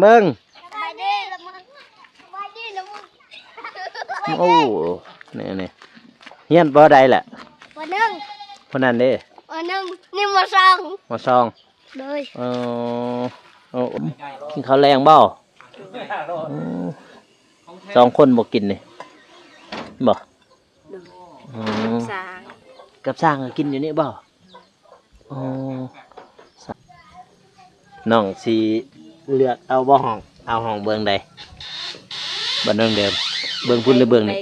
เบิ่งสบายดีละมึงสบายดีละมึง โอ้นี่เฮียนบ่ได้แหละวันหนึ่งคนนั้นเด้วันหนึ่งนี่มาสอง มาซอง เลยโอ้กินข้าวแรงเบ้าสองคนบ่กินนี่บ่สาง กับสร้างก็กินอยู่นี่บ่น้องสิเลือกเอาบ่ห้องเอาห้องเบิ่งใดบ่เบิ่งเดิมเบิ่งพุ่นหรือเบิ่งนี่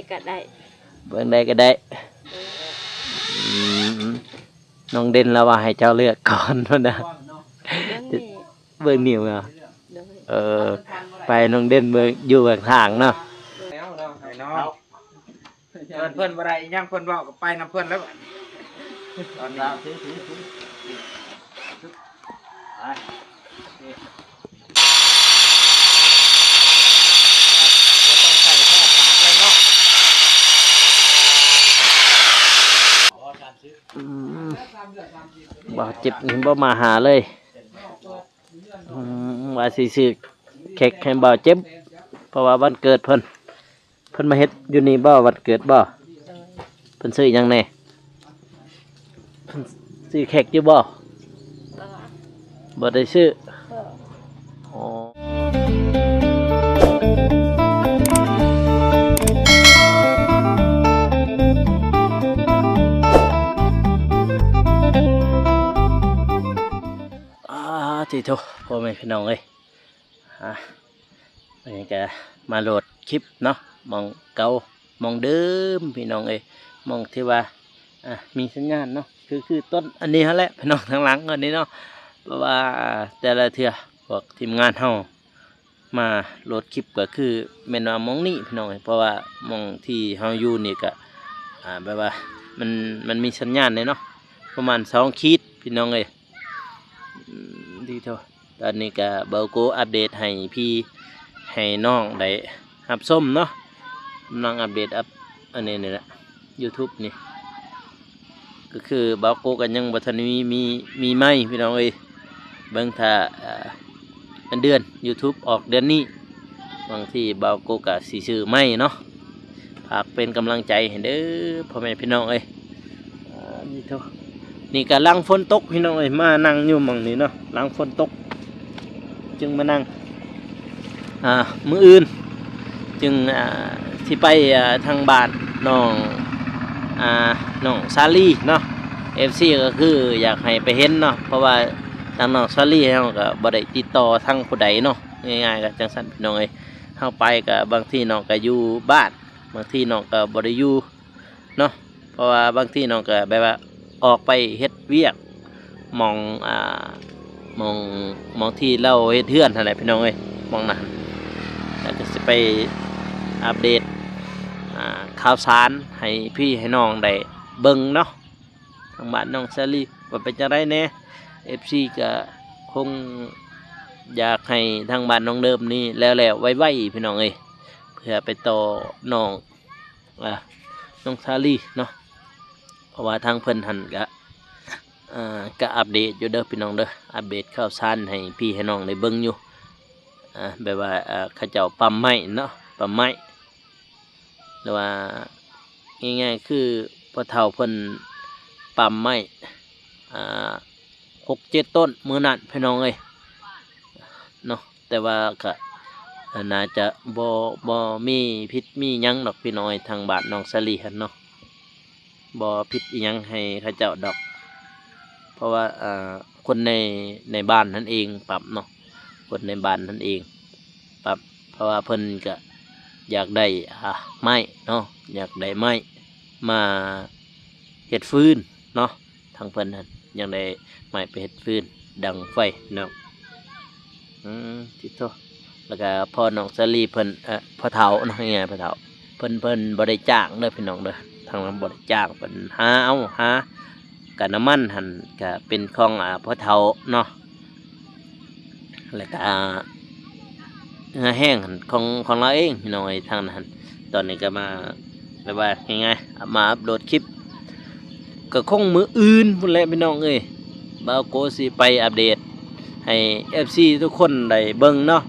เบิ่งใดก็ได้น้องเด่นแล้วว่าให้เจ้าเลือกก่อนพุ่นน่ะเบิ่งนิ้วอ่ะไปน้องเด่นเบิ่งอยู่ข้างๆเนาะเพื่อนบ่ได้อีหยังเพื่อนบอกก็ไปนำเพื่อนแล้วตอนนี้บ่เจ็บนี่บ่มาหาเลยว่าสิซื้อเค้กให้บ่เจ็บเพราะว่าวันเกิดเพิ่นมาเฮ็ดอยู่นี่บ่วันเกิดบ่เพิ่นซื้อหยังแน่เพิ่นซื้อเค้กอยู่บ่บ่ได้ซื้ออ๋อที่โทพ่อแม่พี่น้องเอ้ยนี่ก็มาโหลดคลิปเนาะมองเก่ามองเดิมพี่น้องเอ้ยมองที่ว่ามีสัญญาณเนาะคือต้นอันนี้ฮะแหละพี่น้องทางหลังอันนี้เนาะเพราะว่าแต่ละเทื่อพวกทีมงานเฮามาโหลดคลิปก็คือแม่นว่ามองนี่พี่น้องเอ้ยเพราะว่ามองที่เฮาอยู่นี่ก็แบบว่ามันมีสัญญาณเลยเนาะประมาณ2ขีดพี่น้องเอ้ยดีเท่าตอนนี้ก็เบาโกอัปเดตให้พี่ให้น้องได้รับชมเนาะน้องอัปเดตอันนี้นี่แหละ YouTube นี่ก็คือเบาโกกันยังบ่ทันมีไม้พี่น้องเอ้ยเบิ่งถ้าเดือน YouTube ออกเดือนนี้บางที่เบาโกก็สิซื้อไม้เนาะฝากเป็นกำลังใจให้เด้อพ่อแม่พี่น้องเอ้ยนี่เท่านี่ก็หลังฝนตกพี่น้องเอ้ยมานั่งอยู่หม่องนี้เนาะหลังฝนตกจึงมานั่งมื้ออื่นจึงที่ไปทางบ้านน้องซาลีเนาะ FC ก็คืออยากให้ไปเห็นเนาะเพราะว่าทางน้องซาลีเฮาก็บ่ได้ติดต่อทางผู้ใดเนาะง่ายๆก็จังซั่นพี่น้องเอ้ยเฮาไปก็บางทีน้องก็อยู่บ้านบางทีน้องก็บ่ได้อยู่เนาะเพราะว่าบางทีน้องก็แบบว่าออกไปเฮ็ดเวียกมองที่เราเฮ็ดเฮือนนั่นแหละพี่น้องเอ้ยมองนั้นแล้วก็สิไปอัปเดตข่าวสารให้พี่ให้น้องได้เบิ่งเนาะทางบ้านน้องซาลีว่าเป็นจังไดแน่ FC ก็คงอยากให้ทางบ้านน้องเดิมนี่แล้วไวๆพี่น้องเอ้ยเพื่อไปต่อน้องซาลีเนาะเพราะว่าทางเพิ่นหันก็อัปเดตอยู่เด้อพี่น้องเด้ออัปเดตข่าวสารให้พี่ให้น้องได้เบิ่งอยู่แบบว่าเขาเจ้าปั๊มไม้เนาะปั๊มไม้หรือว่าง่ายๆคือพ่อเฒ่าเพิ่นปั๊มไม้6-7 ต้นมื้อนั้นพี่น้องเอ้ยเนาะแต่ว่าก็น่าจะบ่มีพิษมีหยังดอกพี่น้องทางบ้านน้องสลีหั่นเนาะบ่พิษอีหยังให้เขาเจ้าดอกเพราะว่าคนในบ้านนั่นเองปรับเนาะคนในบ้านนั่นเองปรับเพราะว่าเพิ่นก็อยากได้ไม้เนาะอยากได้ไม้มาเฮ็ดฟืนเนาะทางเพิ่นนั่นอยากได้ไม้ไปเฮ็ดฟืนดังไฟเนาะติโตแล้วก็พ่อน้องสลีเพิ่นพ่อเฒ่าเนาะง่ายๆพ่อเฒ่าเพิ่นบ่ได้จ้างเด้อพี่น้องเด้อทางนั้นบ่ได้จ้างเพิ่นหากับน้ำมันหันก็เป็นของพ่อเฒ่าเนาะแล้วก็แห้งหันของเราเองพี่น้องทางนั้นตอนนี้ก็มาแบบว่าง่ายๆมาอัปโหลดคลิปก็คงมืออื่นพุ่นแหละพี่น้องเอ้ยบ่าวโกสิไปอัปเดตให้ FC ทุกคนได้เบิ่งเนาะ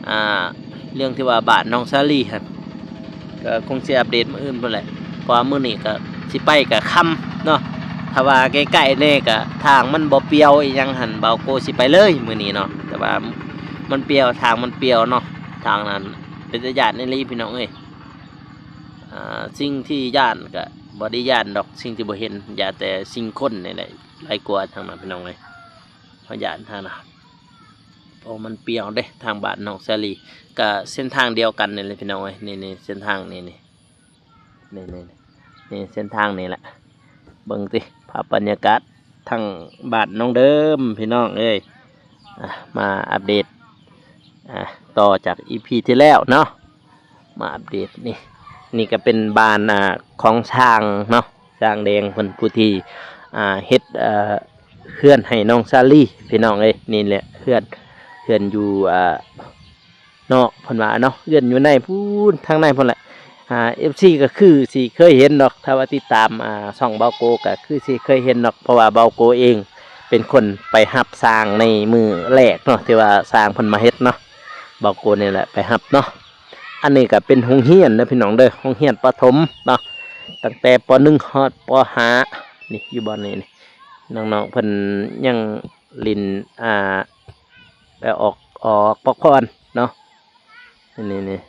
อ่าเรื่องที่ว่าบ้านน้องซาลีครับก็คงสิอัปเดตมื้ออื่นพุ่นแหละเพราะว่ามื้อนี้ก็สิไปก็ค่ำเนาะถ้าว่าใกล้ๆแน่ก็ทางมันบ่เปรียวอีหยังหั่นเบาโกสิไปเลยมื้อนี้เนาะแต่ว่ามันเปรียวทางมันเปรียวเนาะทางนั้นเป็นตาย้านอีหลีพี่น้องเอ้ยสิ่งที่ย้านก็บ่ได้ย้านดอกสิ่งที่บ่เห็นย้านแต่สิ่งคนนี่แหละหลายกว่าทางนั้นพี่น้องเอ้ยเพราะย้านทางนั้นเพราะมันเปรียวเด้ทางบ้านน้องซาลีก็เส้นทางเดียวกันนี่เลยพี่น้องเอ้ยนี่ๆเส้นทางนี่เส้นทางนี่แหละเบิ่งติภาพบรรยากาศทางบ้านน้องเดิมพี่น้องเอ้ยมาอัปเดตต่อจากอีพีที่แล้วเนาะมาอัปเดตนี่ก็เป็นบ้านของช้างเนาะช้างแดงเพิ่นผู้ที่เฮ็ดเฮือนให้น้องซาลีพี่น้องเอ้ยนี่แหละเฮือนอยู่นอกเพิ่นว่าเนาะเฮือนอยู่ในพูนทางในพุ่นแหละFC ก็คือสิเคยเห็นดอกถ้าว่าติดตามช่องเบาโกก็คือสิเคยเห็นดอกเพราะว่าเบาโกเองเป็นคนไปรับสร้างในมือแรกเนาะที่ว่าสร้างเพิ่นมาเฮ็ดเนาะเบาโกนี่แหละไปรับเนาะอันนี้ก็เป็นโรงเรียนนะพี่น้องเด้อโรงเรียนประถมเนาะตั้งแต่ป .1 ฮอดป .5 นี่อยู่บ่อนนี่น้องๆเพิ่นยังลินไปออกปกพรเนาะนี่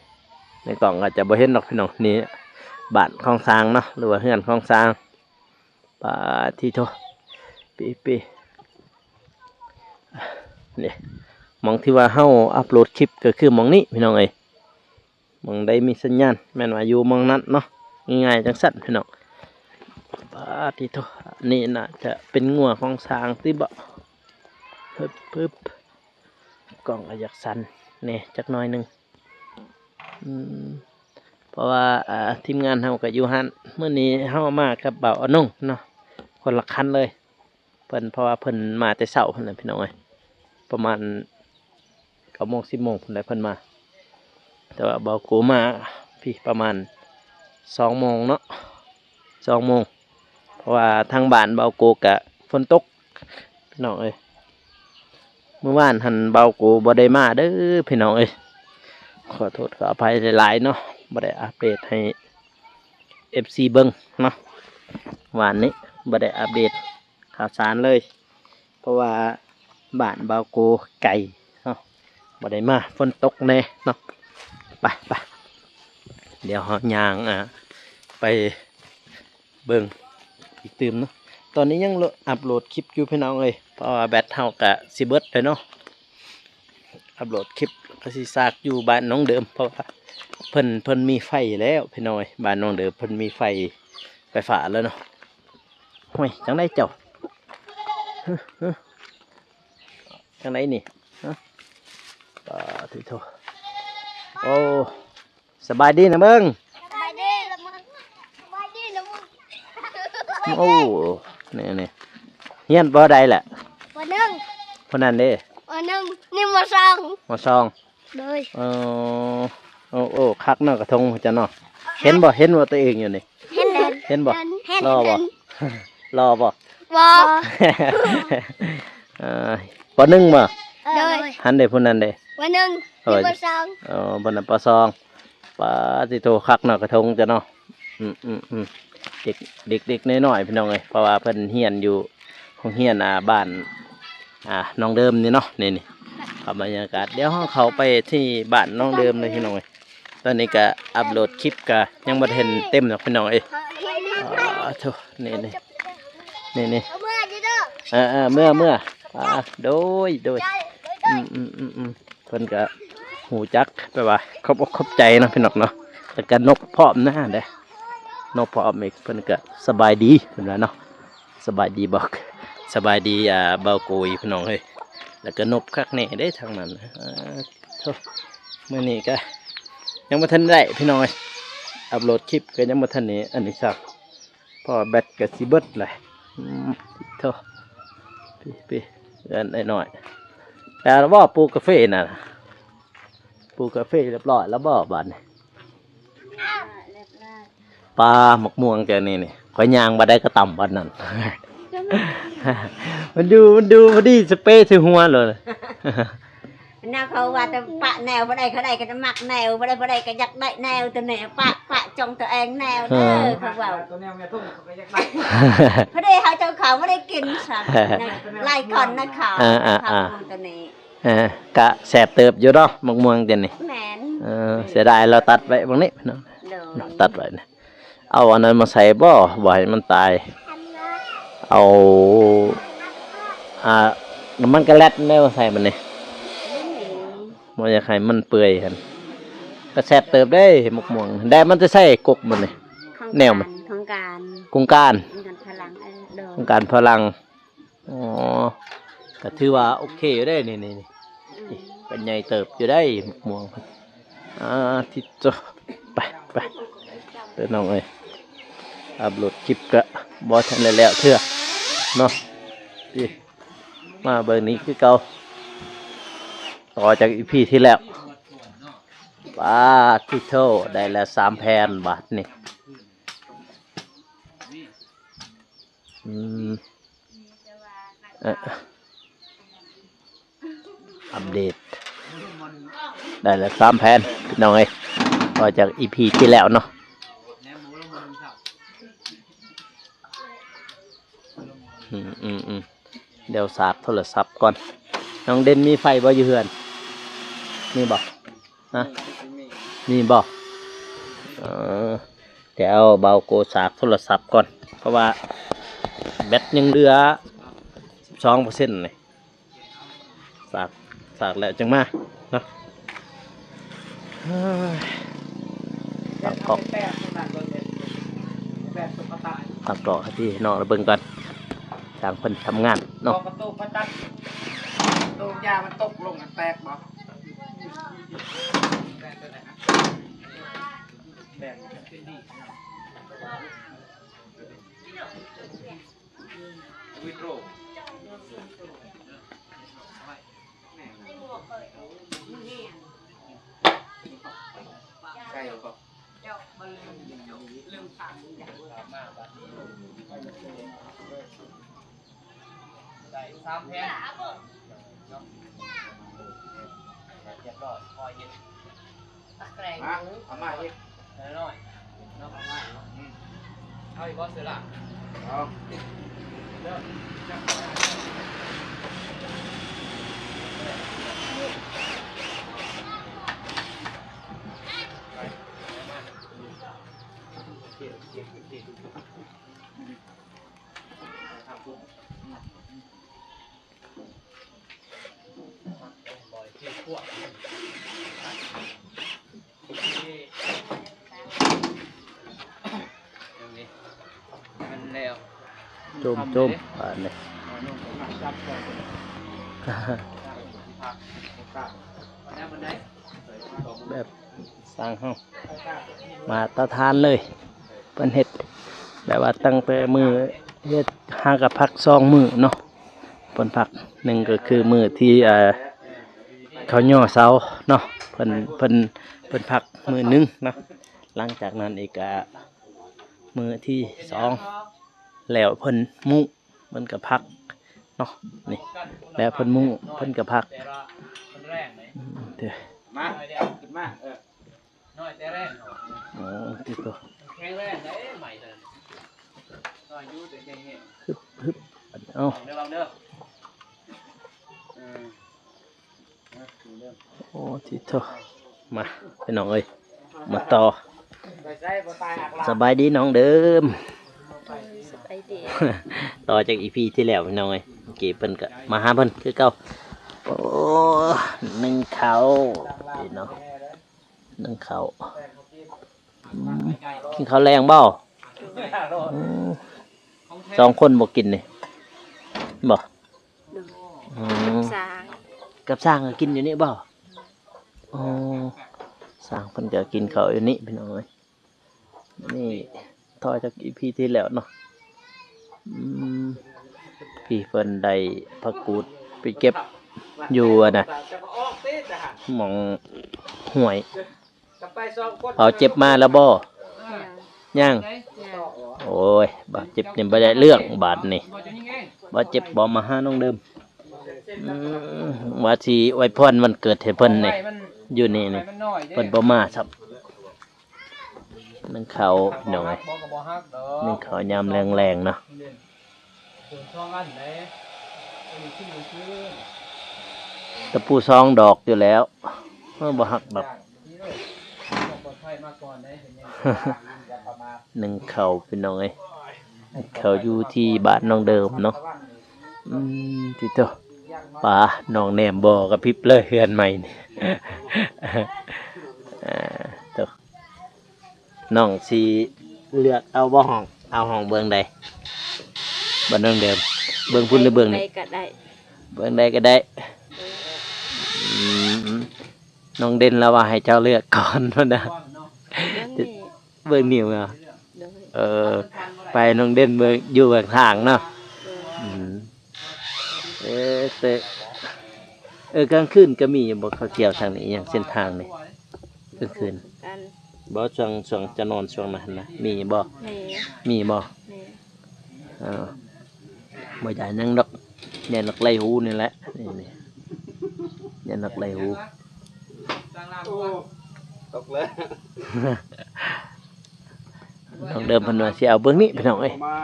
ในกล่องอาจจะบ่เห็นดอกพี่น้องนี่บ้านของสร้างเนาะหรือว่าเฮือนของสร้างปาที่โทปีนี่มองที่ว่าเฮาอัปโหลดคลิปก็คือมองนี้พี่น้องเอ้ยมองได้มีสัญญาณแม่นว่าอยู่มองนั้นเนาะง่ายๆจังสั่นพี่น้องปาที่โทนี่น่าจะเป็นงัวของสร้างที่บ่ปึ๊บกล่องอายักสั่นนี่จักหน่อยนึงเพราะว่าทีมงานเฮาก็อยู่หั่นมื้อนี้เฮามากับบ่าวอนงเนาะคนละคันเลยเพิ่นเพราะว่าเพิ่นมาแต่เช้าเพิ่นน่ะพี่น้องเอ้ยประมาณ9:00 น 10:00 นเพิ่นได้เพิ่นมาแต่ว่าบ่าวโกมาพี่ประมาณ2:00 นเนาะ2:00 นเพราะว่าทางบ้านบ่าวโกก็ฝนตกพี่น้องเอ้ยเมื่อวานหั่นบ่าวโกบ่ได้มาเด้อพี่น้องเอ้ยขอโทษขออภัยหลายๆเนาะบ่ได้อัปเดตให้ FC เบิ่งเนาะวันนี้บ่ได้อัปเดตข่าวสารเลยเพราะว่าบ้านเบาโกไก่เนาะบ่ได้มาฝนตกแน่เนาะไปเดี๋ยวเฮาย่างไปเบิ่งอีกตื่มเนาะตอนนี้ยังอัปโหลดคลิปอยู่พี่น้องเอ้ยเพราะว่าแบตเฮาก็สิเบิดเลยเนาะอัปโหลดคลิปก็สิซากอยู่บ้านน้องเดิมเพราะว่าเพิ่นมีไฟแล้วพี่น้อยบ้านน้องเดิมเพิ่นมีไฟฟ้าแล้วเนาะห่วยจังไดเจ้าจังไดนี่ฮะถือโทโอ้สบายดีนะเบิ่ง สบายดีละมึงสบายดีละมึง โอ้นี่เฮียนบ่ได้แหละ วันหนึ่ง คนนั้นเด้ วันหนึ่งนี่มาสอง มาซอง เลย โอ้คักเนาะกระทงจ้ะเนาะเห็นบ่ตัวเองอยู่นี่ เห็นบ่รอบ่ รอบ่ บอ ปหนึ่งบ่ เลย หันเด้พุ่นนั้นเด้ วันหนึ่งนี่มาสอง บนนั้นปซองปาสิโทคักเนาะกระทงจ้ะเนาะเด็กน้อยๆพี่น้องเอ้ยเพราะว่าเพิ่นเฮียนอยู่ห้องเฮียนบ้านน้องเดิมนี่เนาะนี่บรรยากาศเดี๋ยวเขาไปที่บ้านน้องเดิมเลยพี่น้องเอ้ยตอนนี้ก็อัปโหลดคลิปก็ยังบ่เห็นเต็มหรอกพี่น้องเอ้ยโธ่นี่ เอาเมื่อจีเด้อ เมื่อโดยเพิ่นก็หูจักแปลว่าขอบใจนะพี่น้องเนาะแต่ก็นกพร้อมหน้าเด้นกพร้อมอีกเพิ่นก็สบายดีเพิ่นว่าเนาะสบายดีบอกสบายดีเบาโกยพี่น้องเฮ้ยแล้วก็นกคักแน่ได้ทางนั้นโธ่มื้อนี้ก็ยังบ่ทันได้พี่น้องเอ้ยอัปโหลดคลิปก็ยังบ่ทันนี้อันนี้ซักพอแบตก็สิเบิดเลยโธ่พี่เอิ้นหน่อยแต่แล้วบ่ปลูกกาแฟน่ะปลูกกาแฟเรียบร้อยแล้วบ่บัดนี้ปลาหมกม่วงแกนี่ข่อยย่างบ่ได้ก็ต่ำบัดนั้น มันดูพอดีสเปรย์ใส่หัวเลย น่าเขาว่าจะปะแนวบ่ได้เขาได้ก็จะมักแนวบ่ได้ก็อยากได้แนวตัวนี้ปะจงตัวเองแนวเด้อเขาว่า ตัวแนวแม่ทุ่งเขาก็อยากได้ พอดีเขาเจ้าเขาไม่ได้กินสัตว์ไล่ก่อนนะเขาตัวนี้ กะแสบเติบอยู่เนาะมะม่วงเดี๋ยวนี้ แมน เสียดายเราตัดไว้บางนี้เนาะ เดิน ตัดไว้นะเอาอันนั้นมาใส่บ่ให้มันตายเอาน้ำมันกระแลดได้มาใส่มันนี่มันอยากให้มันเปื่อยกันกระแสบเติบได้มะม่วงได้มันจะใส่กกมันนี่แนวมัน ของการ กงการ พลังเดิน กงการพลังอ๋อก็ถือว่าโอเคอยู่ได้นี่เป็นใหญ่เติบอยู่ได้มะม่วงที่จะไปเดินน้องเอ้ยอัพโหลดคลิปก็บ่ทันได้แล้วเทื่อเนาะพี่มาเบอร์นี้คือเก่าต่อจากอีพีที่แล้วบาทที่โทได้แล้ว3 แผ่นบาทนี่อัปเดตได้แล้ว3 แผ่นพี่น้องเอ้ยต่อจากอีพีที่แล้วเนาะเดี๋ยวสาดโทรศัพท์ก่อนน้องเด่นมีไฟบ่อยู่เฮือนมีบ่ฮะมีบ่เดี๋ยวเบาโกสาดโทรศัพท์ก่อนเพราะว่าแบตยังเหลือ 12% เลยสาดแล้วจังมาเนาะตั้งกล้องตั้งกล้องให้พี่น้องเราเบิ่งก่อนทางเพิ่นทำงานเนาะ กระตุกพัดตัดตัวยามันตกลงกันแตกบ่แตกตัวไหนฮะแตกเป็นดีวิโรใช่หรือเปล่าได้3 แผ่นเรียบร้อยพอเย็นเอามาอีกน้อยน้องเอามาเอาอีกบ่เสือละเอาเริ่มจมอันนี้แบบสร้างห้องมาตรฐานเลยเป็นเห็ดแบบว่าตั้งแต่มือเฮ็ดห้ากับพัก2 มื้อเนาะเป็นพักหนึ่งก็คือมื้อที่เขาย่อเสาเนาะเพิ่นพักมื้อนึงเนาะหลังจากนั้นอีกมื้อที่2แล้วเพิ่นมุมันก็พักเนาะนี่แล้วเพิ่นมุเพิ่นก็พักเด้อ มาขึ้นมาน้อยแต่แรง อ๋อที่ตัว แข็งแรงได้ใหม่เลยน้อยอยู่แต่แข็งแรง ฮึบเอา เด้อเด้อโอ้ที่ตัวมาพี่น้องเอ้ยมาต่อ ไปใช้บ่ตายหักหลัง สบายดีน้องเดิม ไอเดีย ต่อจากอีพีที่แล้วพี่น้องเอ้ยเมื่อกี้เพิ่นก็มาหาเพิ่นคือเก่าโอ้นึ่งข้าวพี่น้องนึ่งข้าวกินข้าวแรงเบ้า2 คนบ่กินนี่บ่สาง กับสร้างก็กินอยู่นี่บ่อ๋อสร้างเพิ่นก็กินข้าวอยู่นี่พี่น้องเอ้ยนี่ต่อจากอีพีที่แล้วเนาะพี่เพิ่นได้ผักกูดไปเก็บอยู่น่ะหม่องห้วยเอาเจ็บมาแล้วบ่ยังโอ้ยบาดเจ็บนี่บ่ได้เรื่องบาดนี่บ่เจ็บบ่มาหาน้องเดิม ว่าสิอวยพรวันเกิดให้เพิ่นนี่อยู่นี่นี่ มันน้อย เพิ่นบ่มาครับนึ่งข้าวพี่น้องเอ้ย บ่ก็บ่ฮักดอก นึ่งข้าวยามแรงๆเนาะ ส่วนช่องอันไหนมีขึ้นมีขึ้น ตะปูซองดอกอยู่แล้วบ่ฮักดอก นี่เลยบอกปลอดภัยมาก่อนได้เห็นยังจะประมาณ นึ่งข้าวพี่น้องเอ้ยเขาอยู่ที่บ้านน้องเดิมเนาะที่โตป่าน้องแหนมบ่กระพริบเลยเฮือนใหม่นี่ โตน้องสิเลือกเอาบ่ห้องเอาห้องเบิ่งใดบ้านน้องเดิมเบิ่งพุ่นหรือเบิ่งนี่ ได้ก็ได้ เบิ่งใดก็ได้น้องเด่นแล้วว่าให้เจ้าเลือกก่อนพุ่นน่ะ เรื่องนี้ เบิ่งนิ้วอ่ะ โดย ไปน้องเด่นเบิ่งอยู่เบื้องทางเนาะ โดย อืมแต่กลางคืนก็มีอยู่บ่เขาเกี่ยวทางนี้อย่างเส้นทางนี่กลางคืน กัน บ่ช่วงจะนอนช่วงนั้นนะมีบ่ แม่ มีบ่ แม่ บ่ใหญ่นังดอกเนี่ยนักไล่หูนี่แหละนี่เนี่ยนักไล่หู สร้างรางก่อน ตกแล้ว น้องเดิมเพิ่นว่าสิเอาเบิ่งนี้พี่น้องเอ้ย มา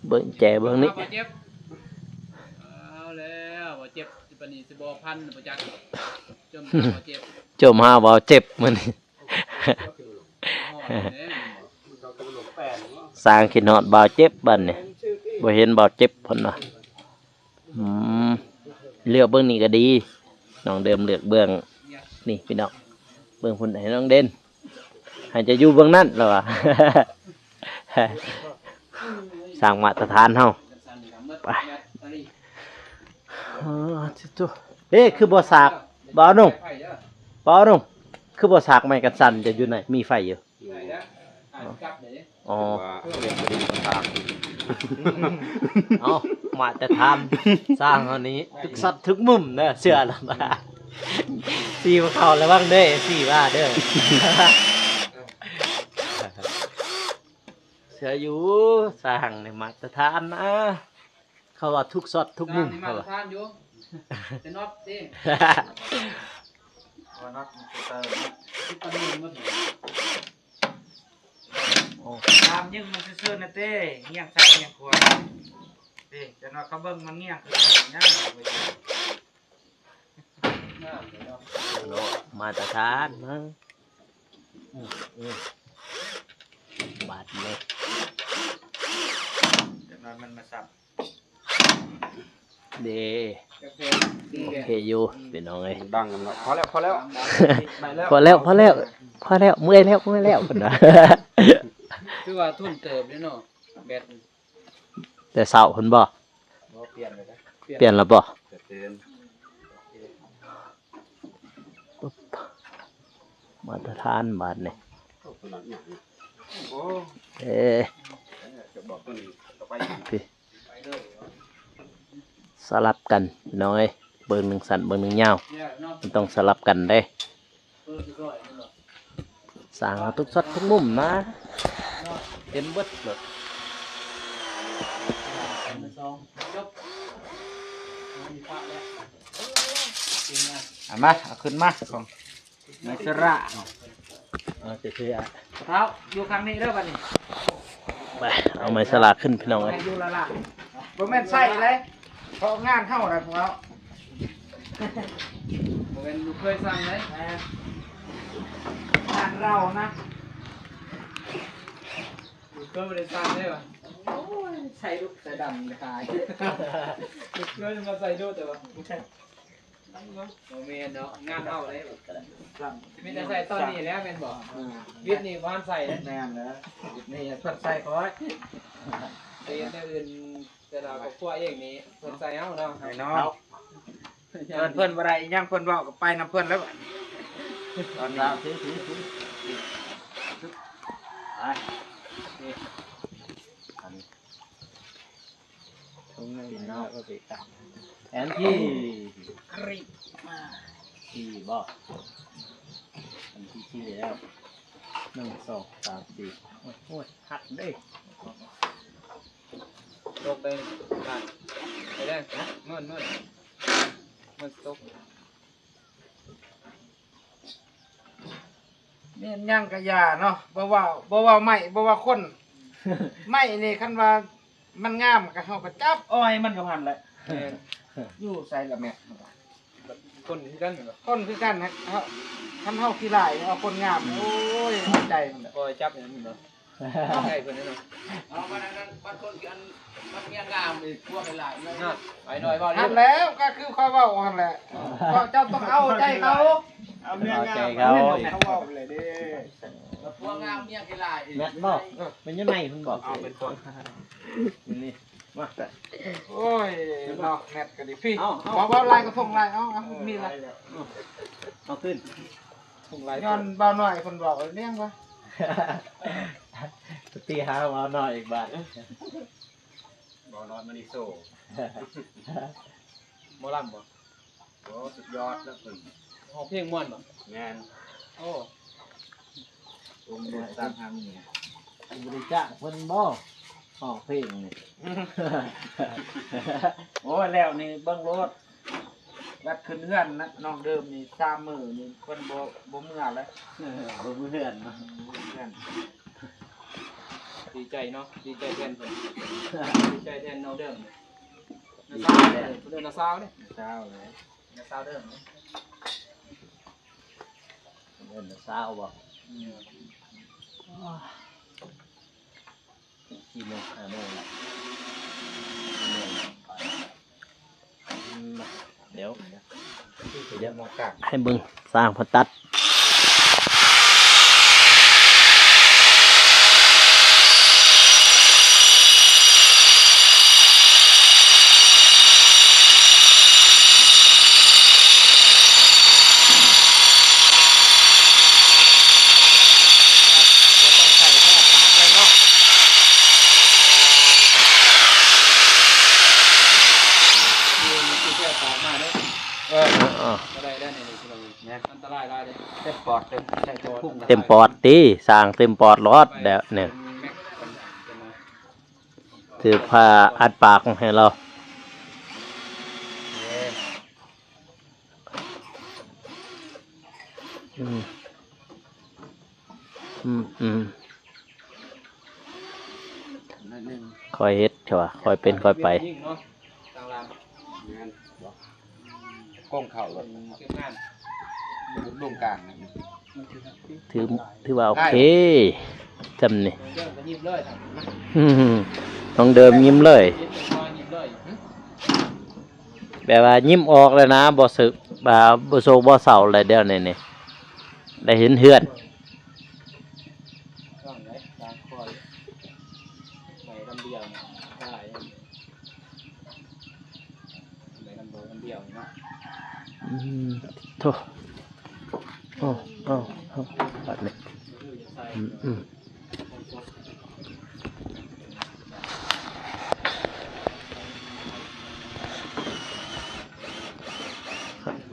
เบิ่งแจเบิ่งนี้ บ่เจ็บเอาแล้วบ่เจ็บสิปานนี้สิบ่พันบ่จักจมบ่เจ็บ จมหาบ่เจ็บมื้อนี้ เรากำหนดแปด สร้างขี้นอดบ่เจ็บบัดนี่บ่เห็นบ่เจ็บเพิ่นว่าเลือกเบิ่งนี่ก็ดีน้องเดิมเลือกเบิ่งนี่พี่น้องเบิ่งพุ่นให้น้องเด่นให้จะอยู่เบิ่งนั้นแล้วว่ะ สร้างมาตรฐานเฮาไปเฮ้คือบ่สากบ่เอานุ่งบ่เอานุ่งคือบ่สากไม้กันสั่นจะอยู่ไหนมีไฟอยู่อ๋อ ว่าเรียนบริษัท เอามาตรฐานสร้างเฮานี้ทุกสัดทุกมุมเด้อเชื่อแล้วบ่าสีบ่เข้าระวังเด้อสีว่าเด้อ เสืออยู่สร้างในมาตรฐานนะเขาว่าทุกซอดทุกมุม นี่มา เขาว่า ทานอยู่เป็นน็อตดิ ว่านักเติม ที่ปานนี้มาถึง ตามยึงมันซื่อๆนะเต้เงียงซ้ายเงียงขวาเต้จะนอนเขาเบิ่งมันเงียงคือมันย่างไป มาตรฐานนะบาดเลย จะนอนมันมาสับ เด กาแฟ โอเคอยู่เป็นน้องเอ้ย ดังกันแล้วพอแล้วพอแล้ว พอแล้วเมื่อยแล้วคนว่า คือว่าทุนเติบเด้เนาะแบต แต่เสาคนบ่ บ่เปลี่ยนเลยนะ เปลี่ยนแล้วบ่ เตือน มาตรฐานบาดนี่ ขนาดนี้โอ้ จะบอกตัวนี้ต่อไป พี่สลับกันน้อยเบิ่งหนึ่งสั้นเบิ่งหนึ่งยาว เนี่ยเนาะ มันต้องสลับกันได้ สิร้อยเนาะ สร้างเอาทุกซอดทุกมุมนะเต็มเบิดเลย 2จบมีพระแล้วจริงอ่ะ เอามาเอาขึ้นมาของไมสระ เอาเฉยๆอ่ะ เท้าอยู่ข้างนี้เด้อบัดนี้ ไปเอาไม้สลากขึ้นพี่น้อง ให้ เอ้ย อยู่ละล่ะบ่แม่นใส่เลยเพราะงานเฮาได้พวกเรา บ่เป็นลูกเคยสั่งเลย งานเรานะ ลูกเคยบ่ได้สั่งเลยว่ะ ใส่ลูกใส่ดำขาย ลูกเคยมาใส่ดูแต่ว่าบ่แม่นเนาะงานเฮาเลยมีแต่ใส่ตอนนี้แล้วแม่นบ่วิทย์นี่บ่ทันใส่นะ แม่นแล้วนี่เพิ่นใส่คอย แต่อย่างอื่นแต่เราก็ครัวเองนี่เพิ่นใส่เอาเนาะ ไอ้น้องเพิ่นบ่ได้อีหยังเพิ่นเว้าก็ไปนํเพิ่นแล้วตอนนี้ แทนที่ กริบมา ที่บ่อันที่ที่แล้ว1 2 3 4โอ้ยหักเด้ ลงไปได้ไปได้นวด มันตก เมียนย่างกะยาเนาะบ่ว่าไม่บ่ว่าคน ไม่นี่คันว่ามันงามก็เฮาก็จับอ้อยมันก็พันแหละอยู่ใส่ละแม่ คนที่กันเหรอ คนคือกันนะเฮาคันเฮาขี้ร้ายเอาคนงามโอ้ยเอาใจมันแหละ ปล่อยจับอย่างนี้เหรอใช่เพิ่นนั่นเนาะ เอามันนั้นบางคนกันมันเมียงามอีกพวกหลายๆ น่ะไปหน่อยบ่ นั่นแล้วก็คือเขาเว้าหั่นแหละก็เจ้าต้องเอาใจเขา เอาเมียงาม เขา เขาเว้าเลยเด้ พวกงามเมียขี้ร้ายอีก แม่นบ่เป็นยังไงเพิ่นบอก เอาเป็นคน นี่มา โอ้ยเนาะแมทก็ดิพี่บอกว่าลายก็ส่งลายเอามีลาย เอาขึ้น ถุงลาย ย้อนเบาหน่อยเพิ่นบอกเลี้ยงวะ ตีหาเอาหน่อยอีกบาท บ่นอนมานิโซ หมอลำบ่ โอ้สุดยอดแล้วเพิ่น ห้องเพลงม่วนบ่ งาน โอ้ องค์เดือดตามหาเมีย บริจาคเพิ่นบ่ออกเพลงนี่ โอ้ยแล้วนี่เบิ่งรถวัดขึ้นเฮือนนะน้องเดิมนี่3มื้อนี่เพิ่นบ่เมื่อแล้ว บ่เพื่อนเนาะ เพื่อน ดีใจเนาะดีใจแทนเพิ่นดีใจแทนน้องเดิมน้าสาวเนี่ยเด้อน้าสาวเลย เช้าเลย น้าสาวเดิม เพิ่นเศร้าบ่กี่โมง5โมงแล้วเดี๋ยว เดี๋ยวมองกลาง ให้เบิ่งสร้างพอตัดต้องใส่แค่ปากเลยเนาะ มีแค่ปากมาเด้อ อ๋อ บ่ได้ได้นี่พี่น้องเนี่ยอันตรายหลายเด้อ เต็มปอดเต็มใส่เต็มพุ่ง เต็มปอดติสร้างเต็มปอดรอดแล้วเนี่ยถือผ้าอัดปากให้เราอืมนั่นนึง คอยเฮ็ดใช่ป่ะคอยเป็นคอยไป ยิ่งเนาะทางลาม งานก้มเข่ารถ เก็บงาน ลุงกลางนะ ถือว่าโอเคจำนี่ เรื่องก็ยิ้มเลยครับ ต้องเดิมยิ้มเลย ยิ้มเป็นรอยยิ้มเลย แบบว่ายิ้มออกเลยนะบ่สึกบ่โศกบ่เศร้าเลยเดี๋ยวนี้นี่ได้เห็นเฮือน ช่องไหนตาคอยไหนลำเดียวนะได้ไหนลำเดียวเนาะ โธ่โอ้บัดนี้ คือจะใส่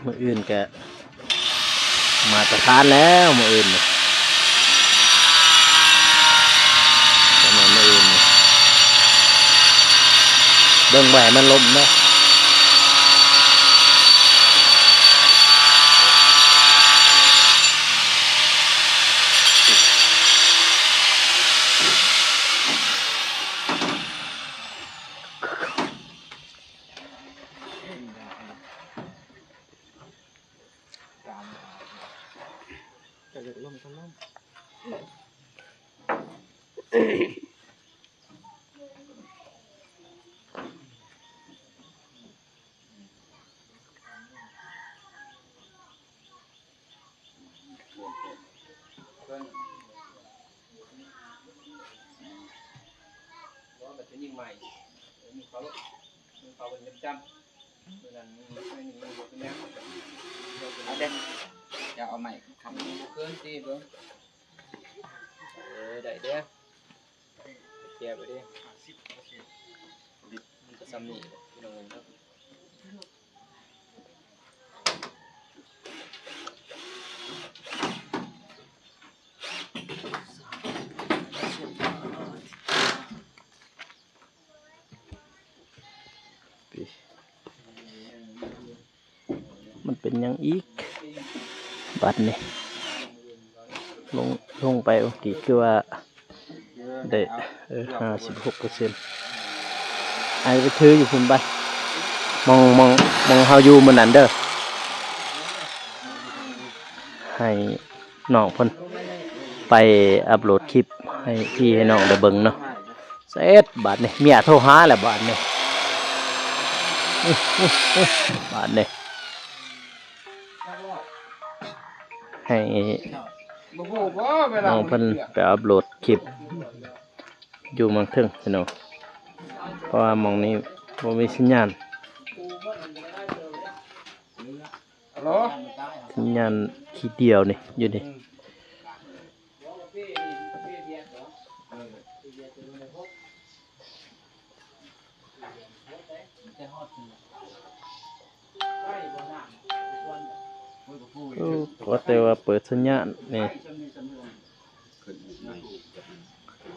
มื้ออื่นก็มาตรฐานแล้วมื้ออื่นนี่ประมาณมื้ออื่นนี่เบิ่งบ่ให้มันล้มเนาะว่าแบบจะยิงใหม่มีเขาเป็นจำเวลานี้ไม่มีบทเป็นแนว เอาเด็กจะเอาใหม่คำ เกินตีเบิ้งได้เด้อเกียร์ไปดิมันก็ซ้ำนี่พี่น้องครับ พี่ เป็นหยังอีกบัดนี่ลงไปโอเคคือว่าได้56%ไอ้ไปถืออยู่พุ่นไปมองเฮาอยู่มื้อนั้นเด้อให้น้องเพิ่นไปอัปโหลดคลิปให้พี่ให้น้องได้เบิ่งเนาะเสร็จบัดนี้เมียโทรหาแล้วบัดนี้บัดนี้ให้ บ่ฮู้บ่เวลา น้องเพิ่นไปอัปโหลดคลิปอยู่เมืองเทิงพี่น้องเพราะว่าหม้องนี้บ่มีสัญญาณ ฮัลโหล สัญญาณทีเดียวนี่อยู่นี่ก็แต่ว่าเปิดสัญญาณนี่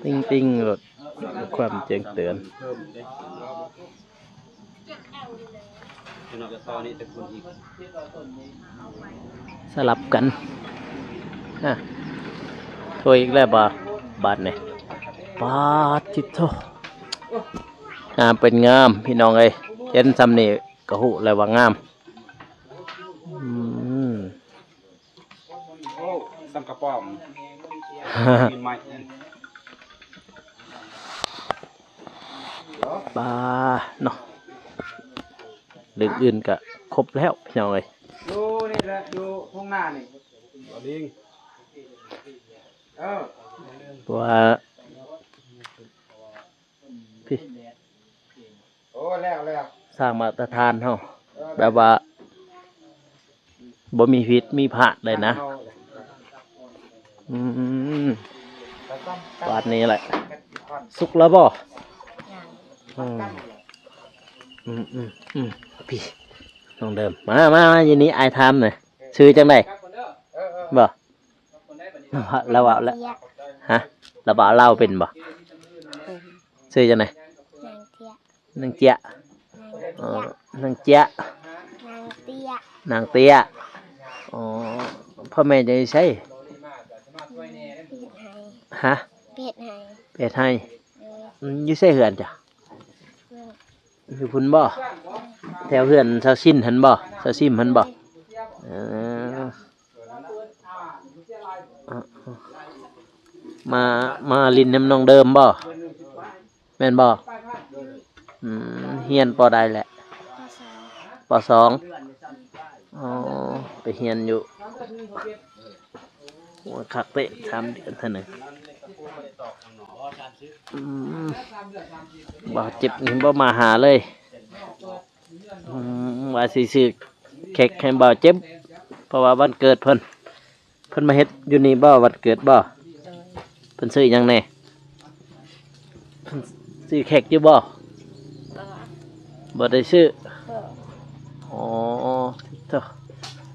ติ้งๆรถความแจ้งเตือนสลับกันฮะโทรอีกแล้วบาทนี่ปาทิโตงามเป็นงามพี่น้องเอ้ยเห็นซ้ำนี่ก็หูแล้วว่างาม โอ้สังกะป้อมกินไม้ ปลาเนาะเรื่องอื่นก็ครบแล้วพี่น้องเอ้ย อยู่นี่แหละอยู่ทุ่งนานี่บ่ลิงว่าพี่ โอ้แล้ว สร้างมาตรฐานเฮาแบบว่าบ่มีพิษมีพลาดเลยนะบาดนี้แหละสุกแล้วบ่พี่น้องเดิมมาอย่างนี้อายทำหน่อยชื่อจังไดบ่เราเอาแล้วฮะเราบ่เล่าเป็นบ่ชื่อจังไดนางเจี๊ยนางเจี๊ยนางเตี้ยอ๋อพ่อแม่จะใช้ฮะเป็ดให้อยู่ใส่เหือนจ้ะอยู่พุ่นบ่แถวเหือนชาวชินหันบ่ชาวชิมหันบ่มาลินน้ำนองเดิมบ่แม่นบ่เฮียนปอใดแหละปอ2อ๋อไปเฮียนอยู่คักเตะ3 เดือนเท่านั้นบ่เจ็บนี่บ่มาหาเลยว่าสิซื้อเค้กให้บ่เจ็บเพราะว่าวันเกิดเพิ่นมาเฮ็ดอยู่นี่บ่วันเกิดบ่เพิ่นซื้อหยังแน่เพิ่นซื้อเค้กอยู่บ่บ่ได้ซื้ออ๋อเจ้า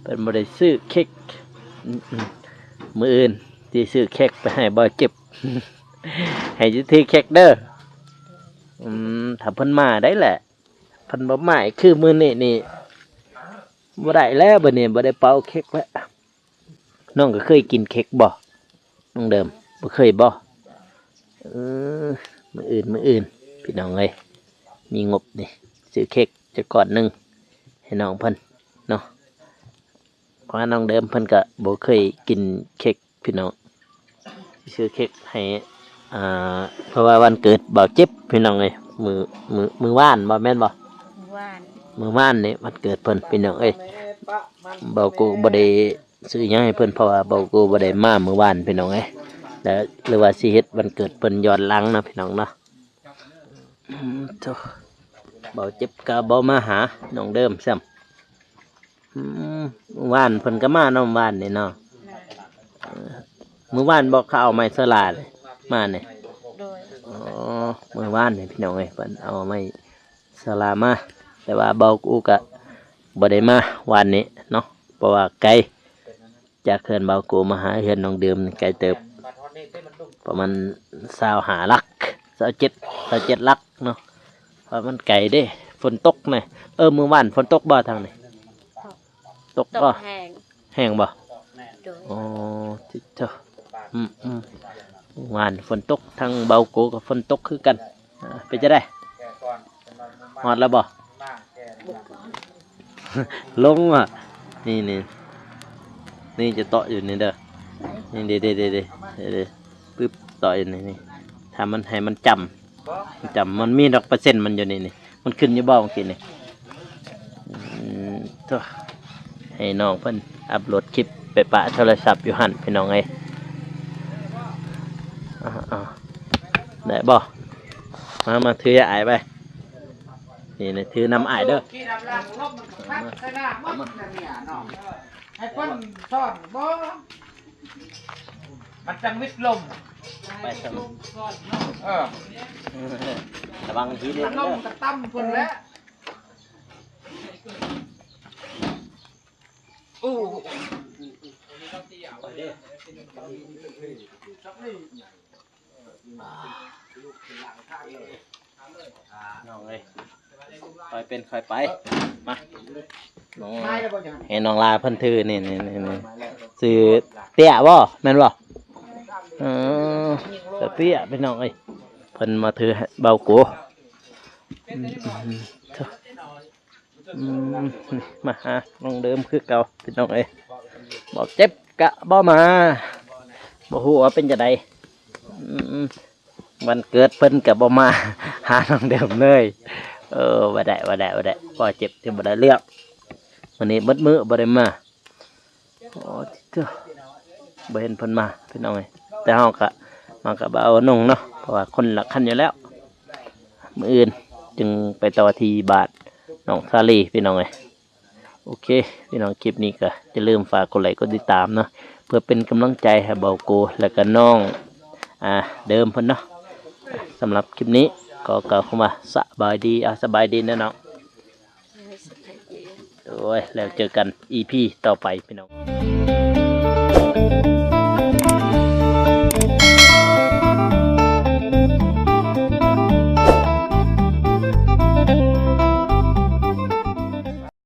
เป็นบ่ได้ซื้อเค้กมื้ออื่นสิซื้อเค้กไปให้บ่เจ็บ ให้อยู่ที่เค้กเด้อถ้าเพิ่นมาได้แหละเพิ่นบ่มาคือมื้อนี้นี่บ่ได้แล้วบัดนี้บ่ได้เป่าเค้กแล้วน้องก็เคยกินเค้กบ่น้องเดิมบ่เคยบ่มื้ออื่นพี่น้องเอ้ยมีงบนี่ซื้อเค้กจะก่อนหนึงให้น้องเพิ่นเนาะเพราะน้องเดิมเพิ่นก็บ่เคยกินเค้กพี่น้องซื้อเค้กให้เพราะว่าวันเกิดบ่าวเจ็บพี่น้องเอ้ยมือว่านบ่แม่นบ่มือว่านนี่วันเกิดเพิ่นพี่น้องเอ้ยบ่าวกูบ่ได้ซื้อหยังให้เพิ่นเพราะว่าบ่าวกูบ่ได้มามื้อวานพี่น้องเอ้ยแล้วหรือว่าสิเฮ็ดวันเกิดเพิ่นย้อนหลังนะพี่น้องเนาะบ่าวเจ็บก็บ่มาหาน้องเดิมซ้ำว่านเพิ่นก็มาน้องว่านนี่เนาะมื้อวานบอกเขาเอาไม้สลาเลยมาเนี่ยอ๋อมื้อวานนี่พี่น้องเอ้ยเพิ่นเอาไม้สลามาแต่ว่าเบากูก็บ่ได้มาวานนี้เนาะเพราะว่าไกลจากเขื่อนเบากูมาหาเขื่อนน้องเดิมไกลเติบประมาณ25 ลัก27ลักเนาะเพราะมันไกลเด้ฝนตกแน่มื้อวานฝนตกบ่ทางนี้ต ตก ต บ่ กแห้ง แห้งบ่ โดย อ๋อทิเถอะงานฝนตกทางเบาโกกับฝนตกคือกันไปจะได้ แกก่อน ฮอดแล้วบ่ มาแก บุกก่อน ลงว่ะนี่นี่จะเตาะอยู่นี่เด้อนี่เด้ปึ๊บเตาะอยู่นี่ถ้ามันให้มันจำมันมีดอกเปอร์เซ็นต์มันอยู่นี่มันขึ้นอยู่บ่บางทีนี่ตัวให้น้องเพิ่นอัปโหลดคลิปไปปะโทรศัพท์อยู่หั่นพี่น้องเอ้ยได้บ่มาถืออ้ายไปนี่ถือน้ำอ้ายเด้อ ขี่ดำล่างลบมันก็พัดใส่หน้าหมดนั่นเนี่ยเนาะให้เพิ่นสอนบ่มันจังวิทย์ลม ไปสม เออ ระวังทีเดียว มันล เด้ ม อ ก็ตั้มเพิ่นแล้วอู้ น้องเอ้ยค่อยเป็นค่อยไปมาน้อง ไม่แล้วบ่จัง ให้น้องลาเพิ่นถือนี่ซื้อเตี้ยบ่แม่นบ่แต่เตี้ยพี่น้องเอ้ยเพิ่นมาถือให้เบาโกมาหาน้องเดิมคือเก่าพี่น้องเอ้ยบอกเจ็บกะบ่มาบ่ฮู้ว่าเป็นจังไดวันเกิดเพิ่นกะบ่มาหาน้องเดิมเลยบ่ได้บ่เจ็บที่บ่ได้เลือกวันนี้มืดมื้อบ่ได้มาโอ้เจ้าบ่เห็นเพิ่นมาพี่น้องเอ้ยแต่เฮาก็มันก็บ่เอานุ่งเนาะเพราะว่าคนละคันอยู่แล้วมื้ออื่นจึงไปต่อที่บาทน้องซาลีพี่น้องเอ้ยโอเคพี่น้องคลิปนี้ก็อย่าลืมฝากกดไลค์กดติดตามเนาะเพื่อเป็นกำลังใจให้เบาโกแล้วก็น้องเดิมเพิ่นเนาะสำหรับคลิปนี้ก็กล่าวคำว่าสบายดีสบายดีนะน้องโอ้ยแล้วเจอกัน EP ต่อไปพี่น้อง